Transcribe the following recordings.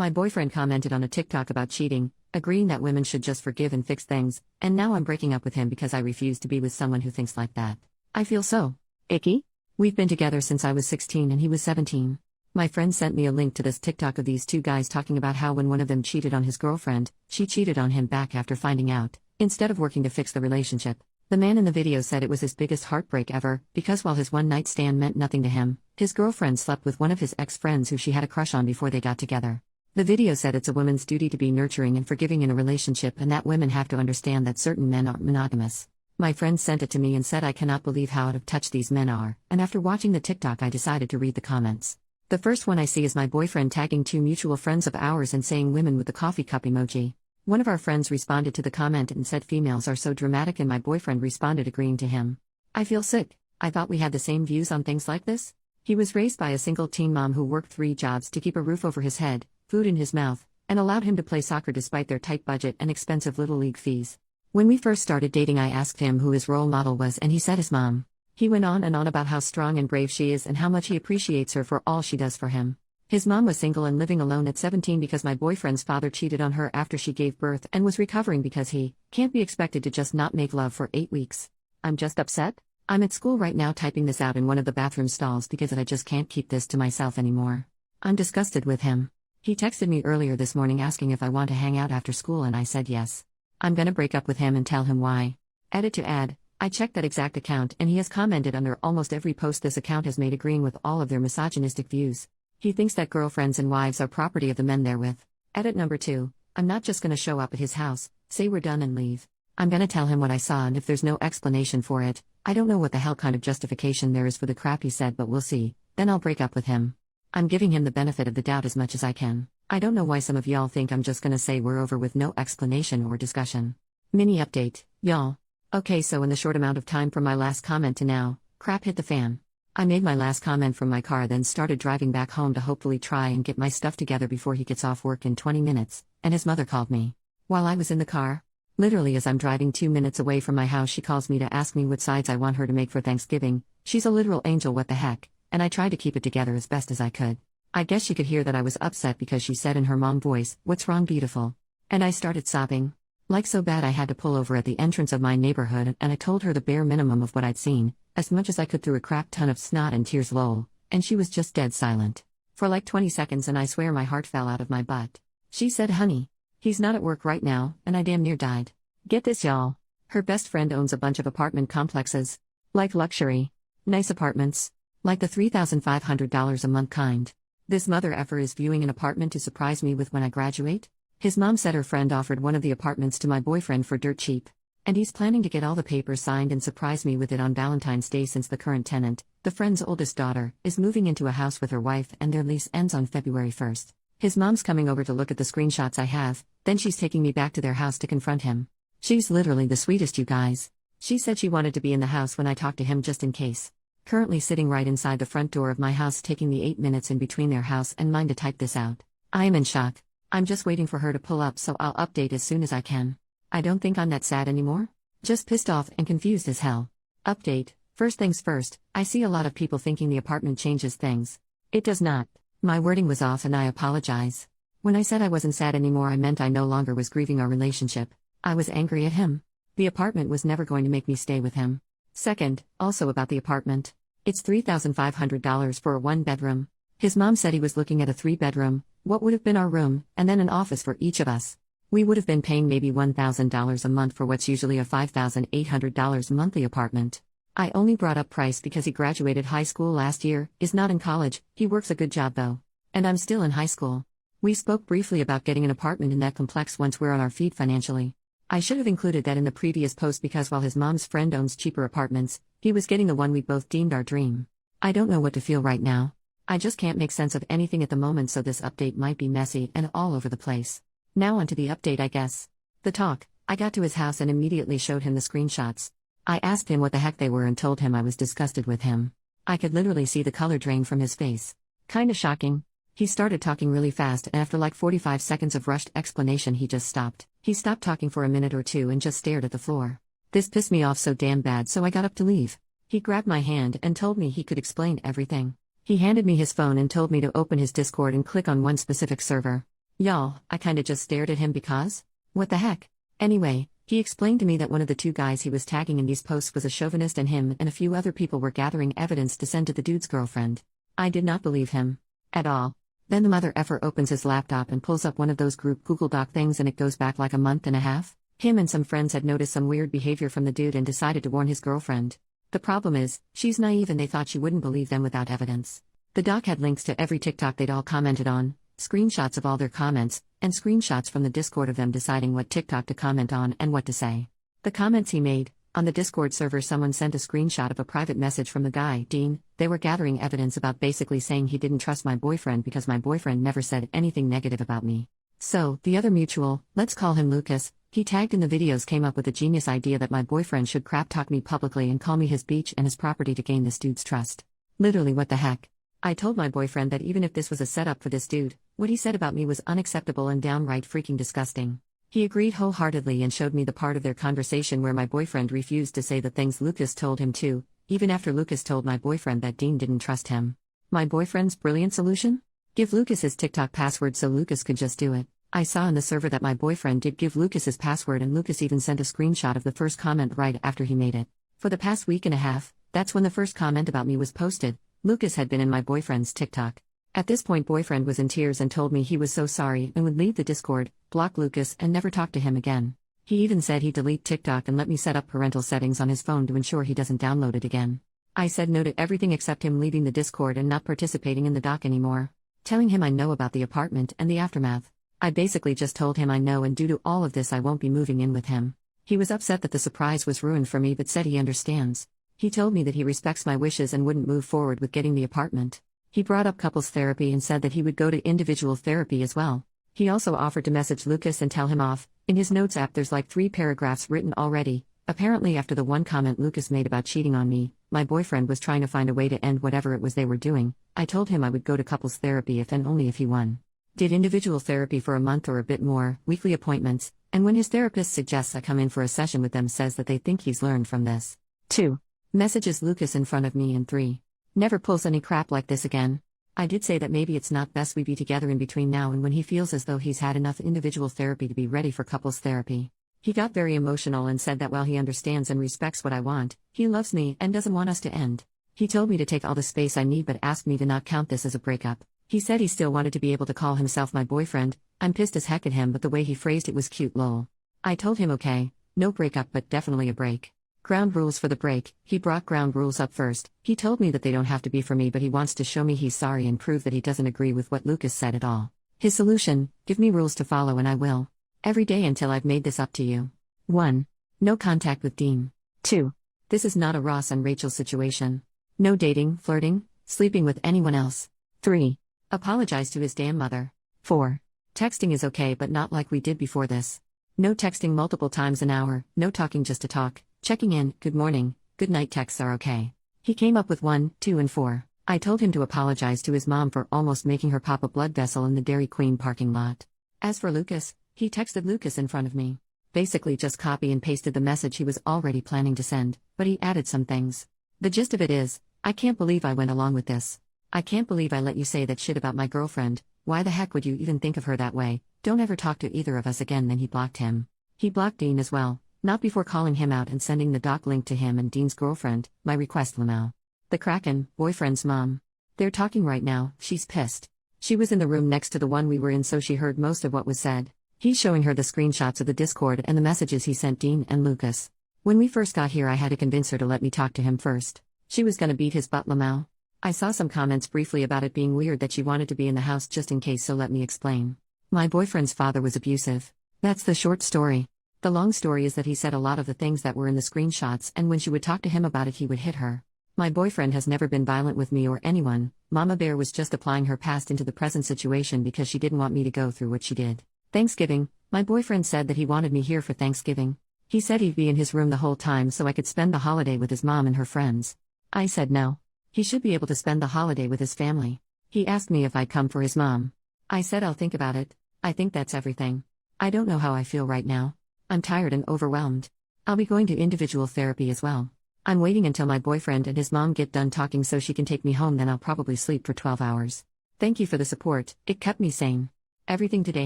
My boyfriend commented on a TikTok about cheating, agreeing that women should just forgive and fix things, and now I'm breaking up with him because I refuse to be with someone who thinks like that. I feel so icky. We've been together since I was 16 and he was 17. My friend sent me a link to this TikTok of these two guys talking about how when one of them cheated on his girlfriend, she cheated on him back after finding out, instead of working to fix the relationship. The man in the video said it was his biggest heartbreak ever, because while his one-night stand meant nothing to him, his girlfriend slept with one of his ex-friends who she had a crush on before they got together. The video said it's a woman's duty to be nurturing and forgiving in a relationship and that women have to understand that certain men aren't monogamous. My friend sent it to me and said I cannot believe how out of touch these men are, and after watching the TikTok I decided to read the comments. The first one I see is my boyfriend tagging two mutual friends of ours and saying women with the coffee cup emoji. One of our friends responded to the comment and said females are so dramatic, and my boyfriend responded agreeing to him. I feel sick. I thought we had the same views on things like this. He was raised by a single teen mom who worked 3 jobs to keep a roof over his head, food in his mouth, and allowed him to play soccer despite their tight budget and expensive little league fees. When we first started dating I asked him who his role model was and he said his mom. He went on and on about how strong and brave she is and how much he appreciates her for all she does for him. His mom was single and living alone at 17 because my boyfriend's father cheated on her after she gave birth and was recovering because he can't be expected to just not make love for 8 weeks. I'm just upset. I'm at school right now typing this out in one of the bathroom stalls because I just can't keep this to myself anymore. I'm disgusted with him. He texted me earlier this morning asking if I want to hang out after school and I said yes. I'm gonna break up with him and tell him why. Edit to add, I checked that exact account and he has commented under almost every post this account has made agreeing with all of their misogynistic views. He thinks that girlfriends and wives are property of the men they're with. Edit number 2, I'm not just gonna show up at his house, say we're done and leave. I'm gonna tell him what I saw and if there's no explanation for it, I don't know what the hell kind of justification there is for the crap he said but we'll see, then I'll break up with him. I'm giving him the benefit of the doubt as much as I can. I don't know why some of y'all think I'm just gonna say we're over with no explanation or discussion. Mini update, y'all. Okay, so in the short amount of time from my last comment to now, crap hit the fan. I made my last comment from my car then started driving back home to hopefully try and get my stuff together before he gets off work in 20 minutes, and his mother called me. While I was in the car, literally as I'm driving 2 minutes away from my house she calls me to ask me what sides I want her to make for Thanksgiving. She's a literal angel, what the heck, and I tried to keep it together as best as I could. I guess she could hear that I was upset because she said in her mom voice, "What's wrong, beautiful?" And I started sobbing. Like so bad I had to pull over at the entrance of my neighborhood and I told her the bare minimum of what I'd seen, as much as I could through a crap ton of snot and tears lol, and she was just dead silent. For like 20 seconds and I swear my heart fell out of my butt. She said, "Honey, he's not at work right now," and I damn near died. Get this y'all. Her best friend owns a bunch of apartment complexes. Like luxury. Nice apartments. Like the $3,500 a month kind. This mother effer is viewing an apartment to surprise me with when I graduate? His mom said her friend offered one of the apartments to my boyfriend for dirt cheap. And he's planning to get all the papers signed and surprise me with it on Valentine's Day since the current tenant, the friend's oldest daughter, is moving into a house with her wife and their lease ends on February 1st. His mom's coming over to look at the screenshots I have, then she's taking me back to their house to confront him. She's literally the sweetest, you guys. She said she wanted to be in the house when I talked to him just in case. Currently sitting right inside the front door of my house taking the 8 minutes in between their house and mine to type this out. I am in shock. I'm just waiting for her to pull up so I'll update as soon as I can. I don't think I'm that sad anymore. Just pissed off and confused as hell. Update, first things first, I see a lot of people thinking the apartment changes things. It does not. My wording was off and I apologize. When I said I wasn't sad anymore I meant I no longer was grieving our relationship. I was angry at him. The apartment was never going to make me stay with him. Second, also about the apartment. It's $3,500 for a 1-bedroom. His mom said he was looking at a 3-bedroom, what would have been our room, and then an office for each of us. We would have been paying maybe $1,000 a month for what's usually a $5,800 monthly apartment. I only brought up price because he graduated high school last year, is not in college, he works a good job though. And I'm still in high school. We spoke briefly about getting an apartment in that complex once we're on our feet financially. I should have included that in the previous post because while his mom's friend owns cheaper apartments, he was getting the one we both deemed our dream. I don't know what to feel right now. I just can't make sense of anything at the moment, so this update might be messy and all over the place. Now onto the update, I guess. The talk. I got to his house and immediately showed him the screenshots. I asked him what the heck they were and told him I was disgusted with him. I could literally see the color drain from his face. Kinda shocking. He started talking really fast and after like 45 seconds of rushed explanation he just stopped. He stopped talking for a minute or two and just stared at the floor. This pissed me off so damn bad, so I got up to leave. He grabbed my hand and told me he could explain everything. He handed me his phone and told me to open his Discord and click on one specific server. Y'all, I kinda just stared at him because? What the heck? Anyway, he explained to me that one of the two guys he was tagging in these posts was a chauvinist and him and a few other people were gathering evidence to send to the dude's girlfriend. I did not believe him. At all. Then the mother effer opens his laptop and pulls up one of those group Google Doc things and it goes back like a month and a half. Him and some friends had noticed some weird behavior from the dude and decided to warn his girlfriend. The problem is, she's naive and they thought she wouldn't believe them without evidence. The doc had links to every TikTok they'd all commented on, screenshots of all their comments, and screenshots from the Discord of them deciding what TikTok to comment on and what to say. The comments he made, on the Discord server someone sent a screenshot of a private message from the guy, Dean. They were gathering evidence about basically saying he didn't trust my boyfriend because my boyfriend never said anything negative about me. So, the other mutual, let's call him Lucas, he tagged in the videos came up with a genius idea that my boyfriend should crap talk me publicly and call me his beach and his property to gain this dude's trust. Literally what the heck? I told my boyfriend that even if this was a setup for this dude, what he said about me was unacceptable and downright freaking disgusting. He agreed wholeheartedly and showed me the part of their conversation where my boyfriend refused to say the things Lucas told him to, even after Lucas told my boyfriend that Dean didn't trust him. My boyfriend's brilliant solution? Give Lucas his TikTok password so Lucas could just do it. I saw in the server that my boyfriend did give Lucas his password and Lucas even sent a screenshot of the first comment right after he made it. For the past week and a half, that's when the first comment about me was posted, Lucas had been in my boyfriend's TikTok. At this point boyfriend was in tears and told me he was so sorry and would leave the Discord, block Lucas and never talk to him again. He even said he'd delete TikTok and let me set up parental settings on his phone to ensure he doesn't download it again. I said no to everything except him leaving the Discord and not participating in the doc anymore. Telling him I know about the apartment and the aftermath. I basically just told him I know and due to all of this I won't be moving in with him. He was upset that the surprise was ruined for me but said he understands. He told me that he respects my wishes and wouldn't move forward with getting the apartment. He brought up couples therapy and said that he would go to individual therapy as well. He also offered to message Lucas and tell him off. In his notes app there's like 3 paragraphs written already. Apparently after the one comment Lucas made about cheating on me, my boyfriend was trying to find a way to end whatever it was they were doing. I told him I would go to couples therapy if and only if he won. Did individual therapy for a month or a bit more, weekly appointments, and when his therapist suggests I come in for a session with them says that they think he's learned from this. 2. Messages Lucas in front of me and 3. Never pulls any crap like this again. I did say that maybe it's not best we be together in between now and when he feels as though he's had enough individual therapy to be ready for couples therapy. He got very emotional and said that while he understands and respects what I want, he loves me and doesn't want us to end. He told me to take all the space I need but asked me to not count this as a breakup. He said he still wanted to be able to call himself my boyfriend. I'm pissed as heck at him but the way he phrased it was cute lol. I told him okay, no breakup but definitely a break. Ground rules for the break. He brought ground rules up first. He told me that they don't have to be for me but he wants to show me he's sorry and prove that he doesn't agree with what Lucas said at all. His solution, give me rules to follow and I will. Every day until I've made this up to you. 1. No contact with Dean. 2. This is not a Ross and Rachel situation. No dating, flirting, sleeping with anyone else. 3. Apologize to his damn mother. 4. Texting is okay but not like we did before this. No texting multiple times an hour, no talking just to talk. Checking in, good morning, good night texts are okay. He came up with 1, 2 and 4. I told him to apologize to his mom for almost making her pop a blood vessel in the Dairy Queen parking lot. As for Lucas, he texted Lucas in front of me. Basically just copy and pasted the message he was already planning to send, but he added some things. The gist of it is, I can't believe I went along with this. I can't believe I let you say that shit about my girlfriend. Why the heck would you even think of her that way? Don't ever talk to either of us again. Then he blocked him. He blocked Dean as well. Not before calling him out and sending the doc link to him and Dean's girlfriend, my request Lamau. The Kraken, boyfriend's mom. They're talking right now, she's pissed. She was in the room next to the one we were in so she heard most of what was said. He's showing her the screenshots of the Discord and the messages he sent Dean and Lucas. When we first got here I had to convince her to let me talk to him first. She was gonna beat his butt Lamau. I saw some comments briefly about it being weird that she wanted to be in the house just in case so let me explain. My boyfriend's father was abusive. That's the short story. The long story is that he said a lot of the things that were in the screenshots and when she would talk to him about it he would hit her. My boyfriend has never been violent with me or anyone. Mama Bear was just applying her past into the present situation because she didn't want me to go through what she did. Thanksgiving, my boyfriend said that he wanted me here for Thanksgiving. He said he'd be in his room the whole time so I could spend the holiday with his mom and her friends. I said no. He should be able to spend the holiday with his family. He asked me if I'd come for his mom. I said I'll think about it. I think that's everything. I don't know how I feel right now. I'm tired and overwhelmed. I'll be going to individual therapy as well. I'm waiting until my boyfriend and his mom get done talking so she can take me home then I'll probably sleep for 12 hours. Thank you for the support, it kept me sane. Everything today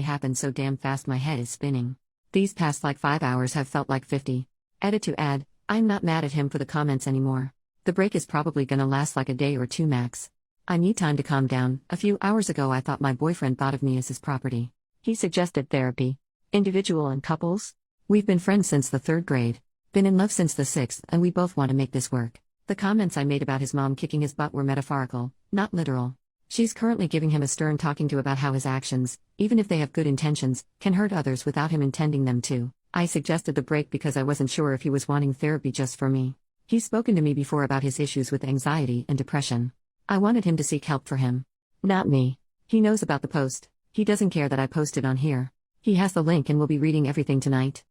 happened so damn fast my head is spinning. These past like 5 hours have felt like 50. Edit to add, I'm not mad at him for the comments anymore. The break is probably gonna last like a day or two max. I need time to calm down. A few hours ago I thought my boyfriend thought of me as his property. He suggested therapy. Individual and couples? We've been friends since the 3rd grade. Been in love since the 6th, and we both want to make this work. The comments I made about his mom kicking his butt were metaphorical, not literal. She's currently giving him a stern talking to about how his actions, even if they have good intentions, can hurt others without him intending them to. I suggested the break because I wasn't sure if he was wanting therapy just for me. He's spoken to me before about his issues with anxiety and depression. I wanted him to seek help for him. Not me. He knows about the post. He doesn't care that I posted on here. He has the link and will be reading everything tonight.